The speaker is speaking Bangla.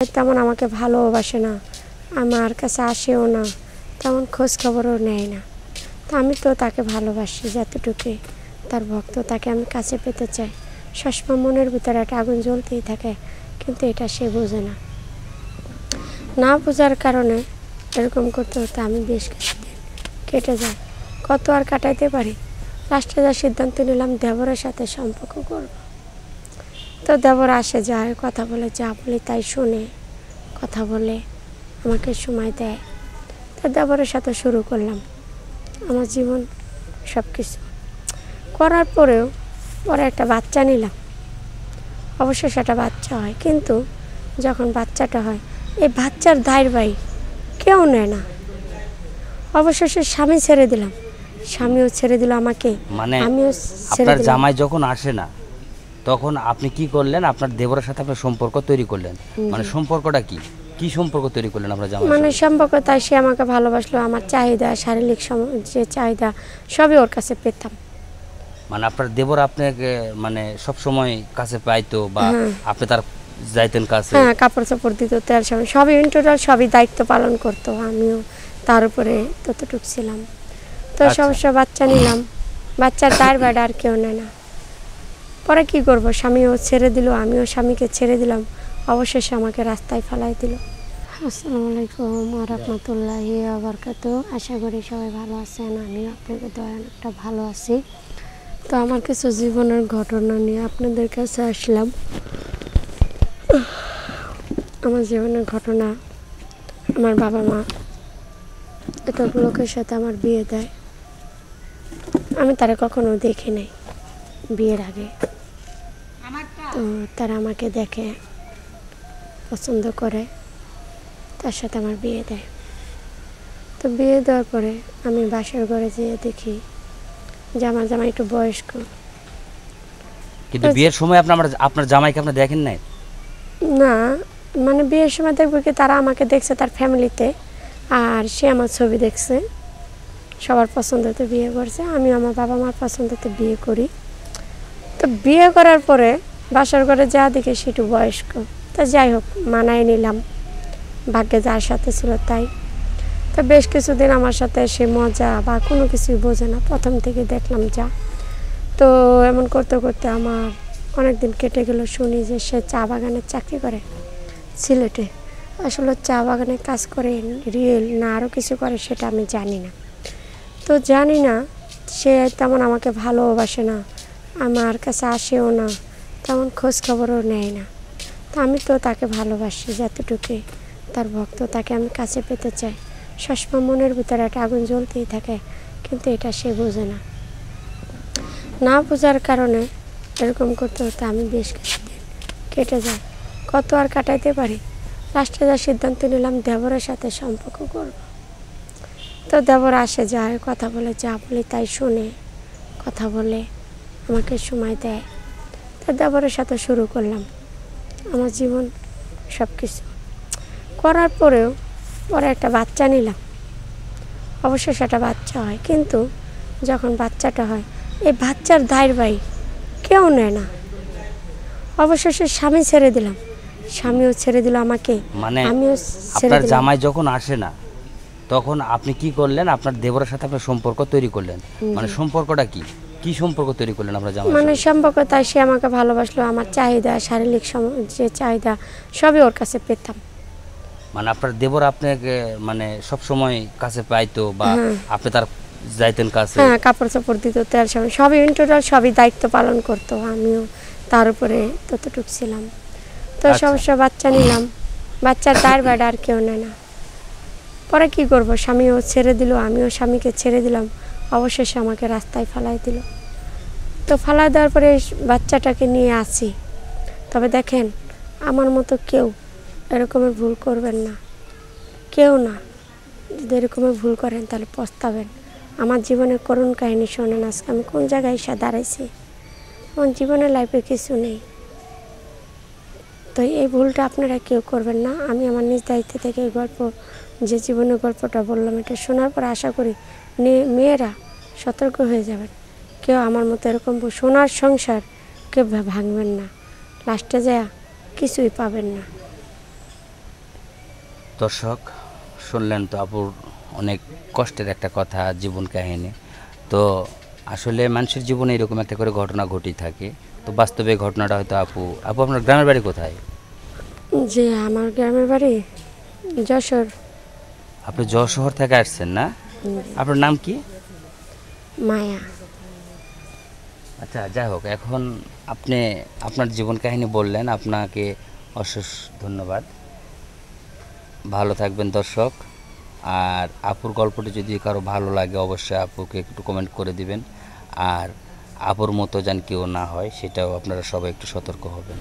তেমন আমাকে ভালোবাসে না, আমার কাছে আসেও না, তেমন খোঁজ খবরও নেয় না। তো আমি তো তাকে ভালোবাসি যতটুকু তার ভক্ত, তাকে আমি কাছে পেতে চাই। সবসময় মনের ভিতরে একটা আগুন জ্বলতেই থাকে, কিন্তু এটা সে বোঝে না। না বোঝার কারণে এরকম করতে হতে আমি বেশ কিছুদিন কেটে যায়। কত আর কাটাইতে পারি। লাস্টে যা সিদ্ধান্ত নিলাম দেবরের সাথে সম্পর্ক করব। তো দেবর আসে যায়, কথা বলে, যা বলি তাই শুনে, কথা বলে আমাকে সময় দেয়। তো দেবরের সাথে শুরু করলাম আমার জীবন সব কিছু করার পরেও পরে একটা বাচ্চা নিলাম। অবশ্য সেটা বাচ্চা হয়, কিন্তু যখন বাচ্চাটা হয় এই বাচ্চার দায়ভার কেউ নেয় না। অবশেষে স্বামী ছেড়ে দিলাম, স্বামীও ছেড়ে দিল আমাকে, মানে আমিও ছেড়ে আপনার দিলাম। জামাই যখন আসে না তখন আপনি কি করলেন? আপনার দেবরের সাথে আপনার সম্পর্ক তৈরি করলেন। মানে সম্পর্কটা কি কি সম্পর্ক তৈরি করলেন আপনার জামাই? মানে সম্পর্ক, তাই সে আমাকে ভালোবাসলো, আমার চাহিদা, শারীরিক যে চাহিদা সবই ওর কাছে পেতাম। মানে আপনার দেবর আপনাকে মানে সব সময় কাছে পাইতো বা আপনি তার যাইতেন কাছে? হ্যাঁ, কাপড় চাপড় দিত, তেল সাবান সবই ইন টোটাল সবই দায়িত্ব পালন করতো। আমিও তার উপরে ততটুক ছিলাম। তো সমস্যা, বাচ্চা নিলাম, বাচ্চার দায়ভার আর কেউ নেয় না। পরে কি করব, স্বামীও ছেড়ে দিল, আমিও স্বামীকে ছেড়ে দিলাম। অবশেষে আমাকে রাস্তায় ফেলাই দিল। আসসালামু আলাইকুম ওয়া রাহমাতুল্লাহি ওয়া বারাকাতুহু। আশা করি সবাই ভালো আছেন, আমিও আপনাদের দয়ায় অনেকটা ভালো আছি। তো আমার কিছু জীবনের ঘটনা নিয়ে আপনাদের কাছে আসলাম। আমার জীবনের ঘটনা, আমার বাবা মা একটা লোকের সাথে আমার বিয়ে দেয়। আমি তারা কখনো দেখি নাই বিয়ের আগে। তো তারা আমাকে দেখে, পছন্দ করে, তার সাথে আমার বিয়ে দেয়। তো বিয়ে দেওয়ার পরে আমি বাসার ঘরে যেয়ে দেখি যে আমার জামাই একটু বয়স্ক। কিন্তু বিয়ের সময় আপনার জামাইকে আপনি দেখেন নাই? না, মানে বিয়ের সময় দেখবো কি, তারা আমাকে দেখছে তার ফ্যামিলিতে, আর সে আমার ছবি দেখছে, সবার পছন্দতে বিয়ে করছে। আমি আমার বাবা মার পছন্দতে বিয়ে করি। তো বিয়ে করার পরে বাসার ঘরে যা দেখে সে একটু বয়স্ক। তা যাই হোক, মানায় নিলাম, ভাগ্যে যার সাথে ছিল তাই। তো বেশ কিছুদিন আমার সাথে সে মজা বা কোনো কিছুই বোঝে না, প্রথম থেকে দেখলাম যা। তো এমন করতে করতে আমার অনেক দিন কেটে গেল। শুনি যে সে চা বাগানের চাকরি করে সিলেটে। আসলে চা বাগানে কাজ করে রিয়েল না আরও কিছু করে সেটা আমি জানি না। তো জানি না, সে তেমন আমাকে ভালোবাসে না, আমার কাছে আসেও না, তেমন খোঁজ খবরও নেয় না। তো আমি তো তাকে ভালোবাসি যতটুকু তার ভক্ত, তাকে আমি কাছে পেতে চাই। সবসময় মনের ভিতরে একটা আগুন জ্বলতেই থাকে, কিন্তু এটা সে বোঝে না। না বোঝার কারণে এরকম করতে হতে আমি বেশ কিছুদিন কেটে যায়। কত আর কাটাইতে পারি। লাস্টে যা সিদ্ধান্ত নিলাম দেবরের সাথে সম্পর্ক করব। তো দেবর আসে যায়, কথা বলে, যা বলি তাই শুনে, কথা বলে আমাকে সময় দেয়। তো দেবরের সাথে শুরু করলাম আমার জীবন সব কিছু করার পরেও পরে একটা বাচ্চা নিলাম। অবশ্য সেটা বাচ্চা হয়, কিন্তু যখন বাচ্চাটা হয় এই বাচ্চার দায়ভার কেউ নেয় না। অবশেষে স্বামী ছেড়ে দিলাম, স্বামীও ছেড়ে দিল আমাকে, মানে আমিও ছেড়ে আপনার দিলাম। জামাই যখন আসে না তখন আপনি কি করলেন? আপনার দেবরের সাথে আপনার সম্পর্ক তৈরি করলেন। মানে সম্পর্কটা কি কি সম্পর্ক তৈরি করলেন আপনার জামাই? মানে সম্পর্ক, তাই সে আমাকে ভালোবাসলো, আমার চাহিদা, শারীরিক যে চাহিদা সবই ওর কাছে পেতাম। মানে আপনার দেবর আপনাকে মানে সব সময় কাছে পাইতো বা আপনি তার যাইতেন কাছে? হ্যাঁ, কাপড় চাপড় দিত, তেল সাবান সবই ইন টোটাল সবই দায়িত্ব পালন করতো। আমিও তার উপরে ততটুক ছিলাম। তো সমস্যা, বাচ্চা নিলাম, বাচ্চার দায়ভার আর কেউ নেয় না। পরে কি করব, স্বামীও ছেড়ে দিল, আমিও স্বামীকে ছেড়ে দিলাম। অবশেষে আমাকে রাস্তায় ফেলাই দিল। তো ফেলাই দেওয়ার পরে বাচ্চাটাকে নিয়ে আসি। তবে দেখেন, আমার মতো কেউ এরকমের ভুল করবেন না, কেউ না। যদি এরকমের ভুল করেন তাহলে পস্তাবেন। আমার জীবনের করুণ কাহিনী শোনেন, আজকে আমি কোন জায়গায় এসে দাঁড়াইছি। আমার জীবনের লাইফে কিছু নেই। তো এই ভুলটা আপনারা কেউ করবেন না। আমি আমার নিজ দায়িত্ব থেকে এই গল্প, যে জীবনের গল্পটা বললাম, এটা শোনার পর আশা করি মেয়েরা সতর্ক হয়ে যাবেন। কেউ আমার মতো এরকম সোনার সংসার কেউ ভাঙবেন না, লাস্টে যায় কিছুই পাবেন না। দর্শক শুনলেন তো আপুর অনেক কষ্টের একটা কথা, জীবন কাহিনী। তো আসলে মানুষের জীবনে এরকম একটা করে ঘটনা ঘটেই থাকে। তো বাস্তবে এই ঘটনাটা হয়তো আপু আপু আপনার গ্রামের বাড়ি কোথায়? যে আমার গ্রামের বাড়ি যশোর। আপনি যশোর শহর থেকে আসছেন না? আপনার নাম কি? মায়া। আচ্ছা, যাই হোক, এখন আপনি আপনার জীবন কাহিনী বললেন, আপনাকে অশেষ ধন্যবাদ। ভালো থাকবেন দর্শক। আর আপুর গল্পটি যদি কারো ভালো লাগে অবশ্যই আপুকে একটু কমেন্ট করে দিবেন। আর আপুর মতো যেন কেউ না হয় সেটাও আপনারা সবাই একটু সতর্ক হবেন।